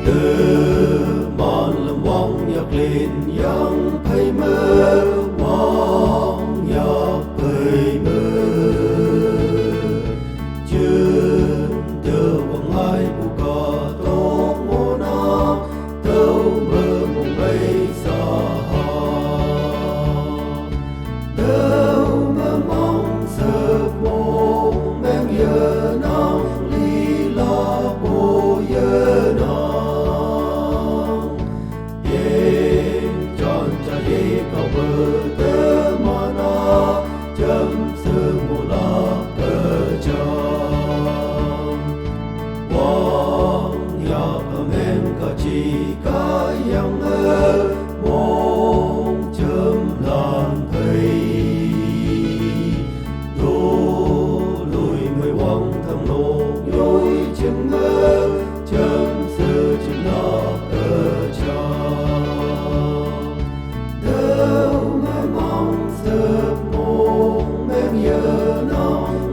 từ mòn lầm vong nhạc lên yang thấy mơ vong nhạc thấy mơ chưa từ vòng ai bu cờ tốt mô na đâu mơ mộng bay xa đâu mơ mong sớm mộng em nhớ nắng lý la cô nhớ nắng kau bertemana jam semula kejam wang ya amen kajika yang mong chấm lan thấy đô lùi người wang thầm nô nhối chân mơ chấm sơ chấm na kejam đâu mà mong sớm mộng em nhớ nồng